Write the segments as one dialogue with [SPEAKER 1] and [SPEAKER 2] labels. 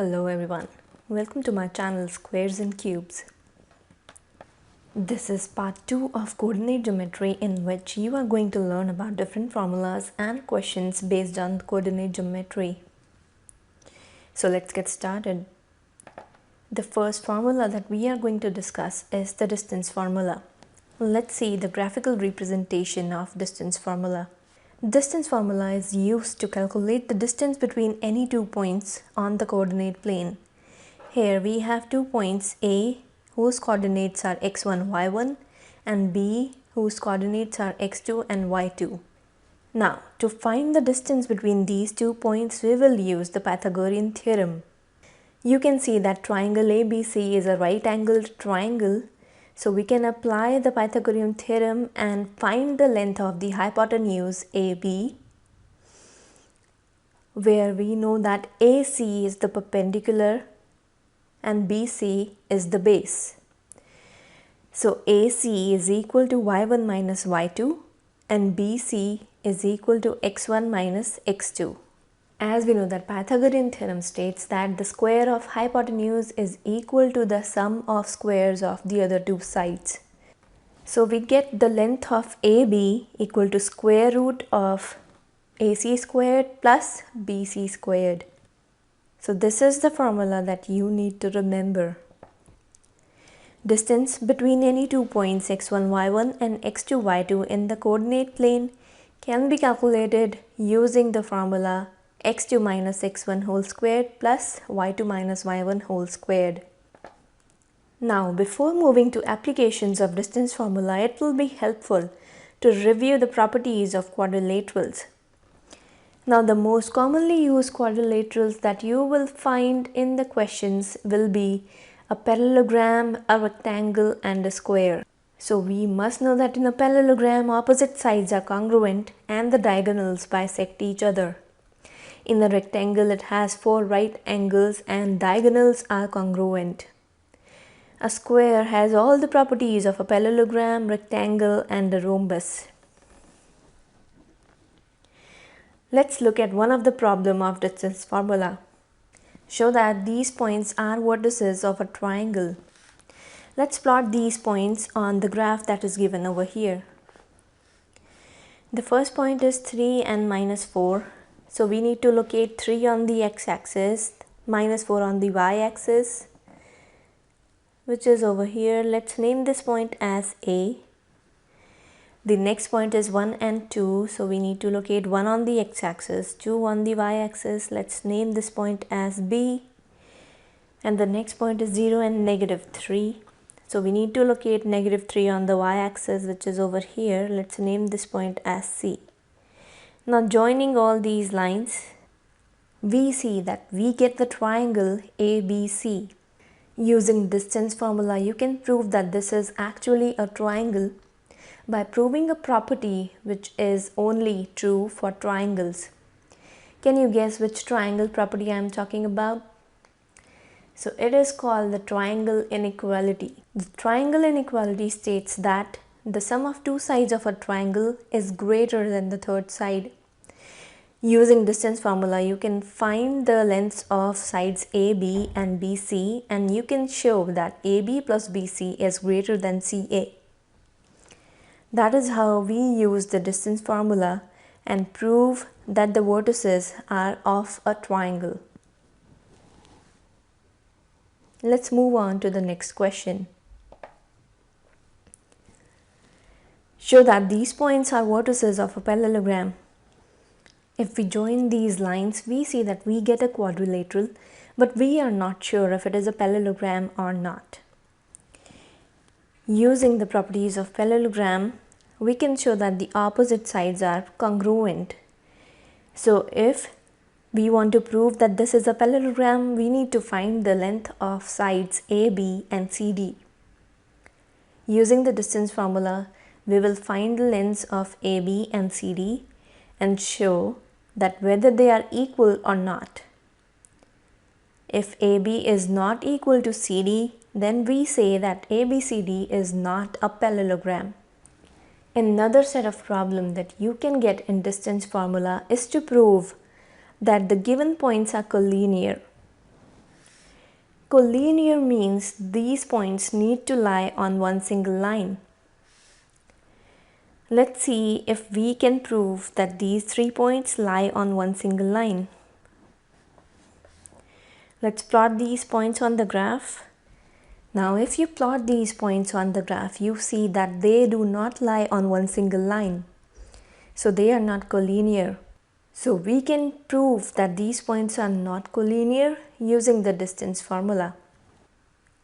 [SPEAKER 1] Hello everyone, welcome to my channel Squares and Cubes. This is part 2 of coordinate geometry, in which you are going to learn about different formulas and questions based on coordinate geometry. So let's get started. The first formula that we are going to discuss is the distance formula. Let's see the graphical representation of distance formula. Distance formula is used to calculate the distance between any two points on the coordinate plane. Here we have 2 points, A whose coordinates are x1, y1 and B whose coordinates are x2 and y2. Now, to find the distance between these 2 points, we will use the Pythagorean theorem. You can see that triangle ABC is a right-angled triangle. So we can apply the Pythagorean theorem and find the length of the hypotenuse AB, where we know that AC is the perpendicular and BC is the base. So AC is equal to y1 minus y2 and BC is equal to x1 minus x2. As we know that Pythagorean theorem states that the square of hypotenuse is equal to the sum of squares of the other two sides. So we get the length of AB equal to square root of AC squared plus BC squared. So this is the formula that you need to remember. Distance between any 2 points x1, y1 and x2, y2 in the coordinate plane can be calculated using the formula x2 minus x1 whole squared plus y2 minus y1 whole squared. Now, before moving to applications of distance formula, it will be helpful to review the properties of quadrilaterals. Now, the most commonly used quadrilaterals that you will find in the questions will be a parallelogram, a rectangle and a square. So we must know that in a parallelogram, opposite sides are congruent and the diagonals bisect each other. In the rectangle, it has 4 right angles and diagonals are congruent. A square has all the properties of a parallelogram, rectangle and a rhombus. Let's look at one of the problem of distance formula. Show that these points are vertices of a triangle. Let's plot these points on the graph that is given over here. The first point is 3 and minus 4. So we need to locate 3 on the x-axis, minus 4 on the y-axis, which is over here. Let's name this point as A. The next point is 1 and 2. So we need to locate 1 on the x-axis, 2 on the y-axis. Let's name this point as B. And the next point is 0 and negative 3. So we need to locate negative 3 on the y-axis, which is over here. Let's name this point as C. Now, joining all these lines, we see that we get the triangle ABC. Using distance formula, you can prove that this is actually a triangle by proving a property which is only true for triangles. Can you guess which triangle property I am talking about? So it is called the triangle inequality. The triangle inequality states that the sum of two sides of a triangle is greater than the third side. Using distance formula, you can find the lengths of sides AB and BC, and you can show that AB plus BC is greater than CA. That is how we use the distance formula and prove that the vertices are of a triangle. Let's move on to the next question. Show that these points are vertices of a parallelogram. If we join these lines, we see that we get a quadrilateral, but we are not sure if it is a parallelogram or not. Using the properties of parallelogram, we can show that the opposite sides are congruent. So if we want to prove that this is a parallelogram, we need to find the length of sides AB and CD. Using the distance formula, we will find the lengths of AB and CD and show that whether they are equal or not. If AB is not equal to CD, then we say that ABCD is not a parallelogram. Another set of problem that you can get in distance formula is to prove that the given points are collinear. Collinear means these points need to lie on one single line. Let's see if we can prove that these 3 points lie on one single line. Let's plot these points on the graph. Now if you plot these points on the graph, you see that they do not lie on one single line. So they are not collinear. So we can prove that these points are not collinear using the distance formula.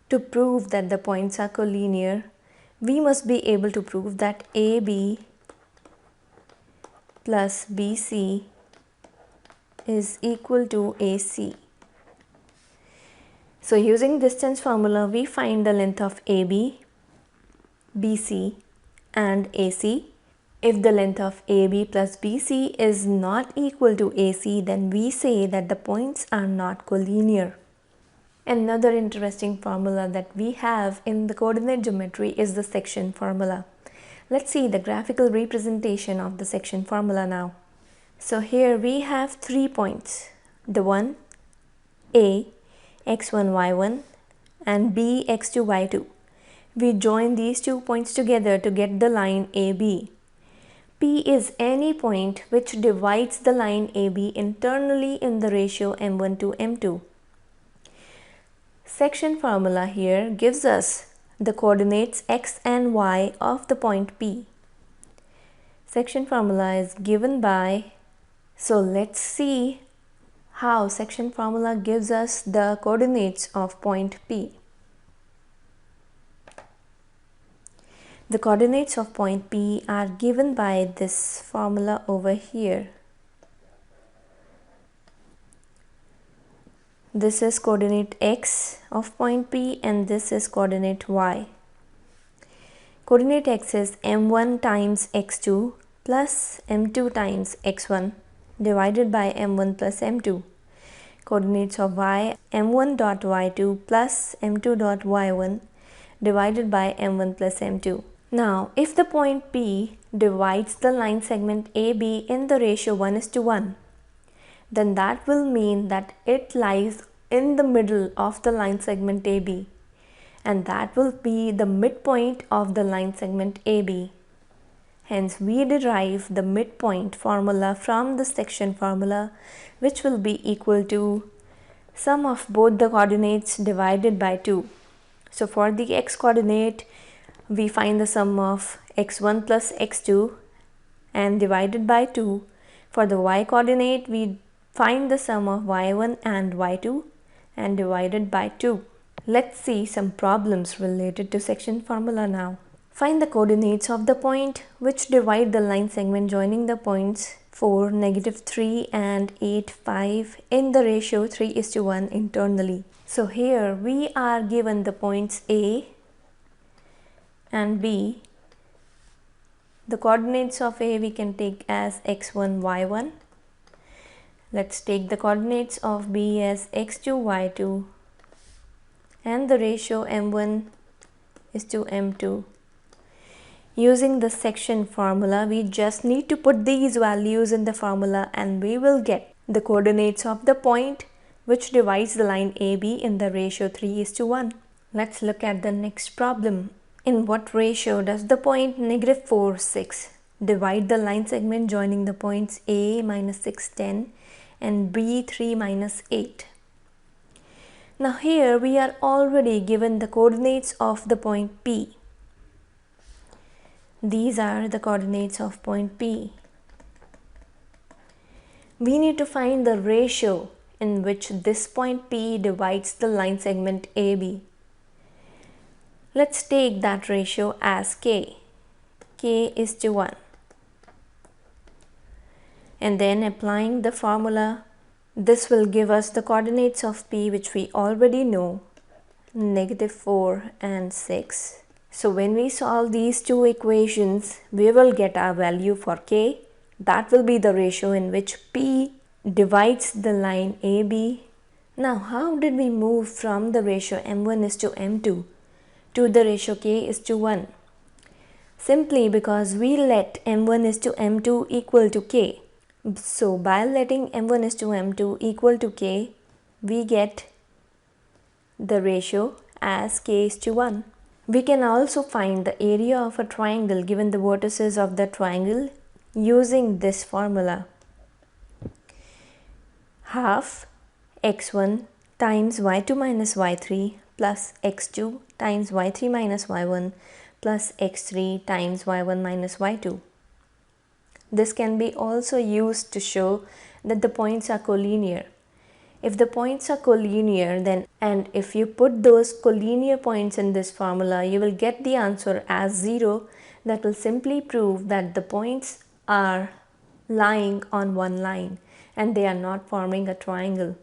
[SPEAKER 1] To prove that the points are collinear, we must be able to prove that AB plus BC is equal to AC. So using distance formula, we find the length of AB, BC and AC. If the length of AB plus BC is not equal to AC, then we say that the points are not collinear. Another interesting formula that we have in the coordinate geometry is the section formula. Let's see the graphical representation of the section formula now. So here we have 3 points, the one A, x1, y1 and B, x2, y2. We join these 2 points together to get the line AB. P is any point which divides the line AB internally in the ratio m1 to m2. Section formula here gives us the coordinates x and y of the point P. Section formula is given by, so let's see how section formula gives us the coordinates of point P. The coordinates of point P are given by this formula over here. This is coordinate x of point P and this is coordinate y. Coordinate x is m1 times x2 plus m2 times x1 divided by m1 plus m2. Coordinates of y m1 dot y2 plus m2 dot y1 divided by m1 plus m2. Now, if the point P divides the line segment AB in the ratio 1:1, then that will mean that it lies in the middle of the line segment AB, and that will be the midpoint of the line segment AB. Hence, we derive the midpoint formula from the section formula, which will be equal to sum of both the coordinates divided by 2. So for the x coordinate, we find the sum of x1 plus x2 and divided by 2. For the y coordinate, we find the sum of y1 and y2 and divided by 2. Let's see some problems related to section formula now. Find the coordinates of the point which divide the line segment joining the points 4, -3 and 8, 5 in the ratio 3:1 internally. So here we are given the points A and B. The coordinates of A we can take as x1, y1. Let's take the coordinates of B as x2, y2 and the ratio m1:m2. Using the section formula, we just need to put these values in the formula and we will get the coordinates of the point which divides the line AB in the ratio 3:1. Let's look at the next problem. In what ratio does the point -4, 6 divide the line segment joining the points A -6, 10 and B 3 -8? Now here we are already given the coordinates of the point P. These are the coordinates of point P. We need to find the ratio in which this point P divides the line segment AB. Let's take that ratio as K. K:1. And then applying the formula, this will give us the coordinates of P which we already know, -4 and 6. So when we solve these two equations, we will get our value for K. That will be the ratio in which P divides the line AB. Now how did we move from the ratio m1:m2 to the ratio k:1? Simply because we let m1:m2 equal to K. So by letting m1:m2 equal to K, we get the ratio as k:1. We can also find the area of a triangle given the vertices of the triangle using this formula. Half x1 times y2 minus y3 plus x2 times y3 minus y1 plus x3 times y1 minus y2. This can be also used to show that the points are collinear. If the points are collinear, then and if you put those collinear points in this formula, you will get the answer as 0. That will simply prove that the points are lying on one line and they are not forming a triangle.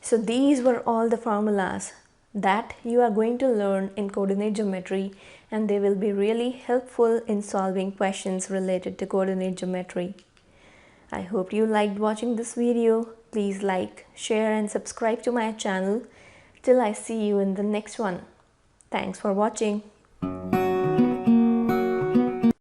[SPEAKER 1] So these were all the formulas that you are going to learn in coordinate geometry, and they will be really helpful in solving questions related to coordinate geometry. I hope you liked watching this video. Please like, share and subscribe to my channel. Till I see you in the next one. Thanks for watching.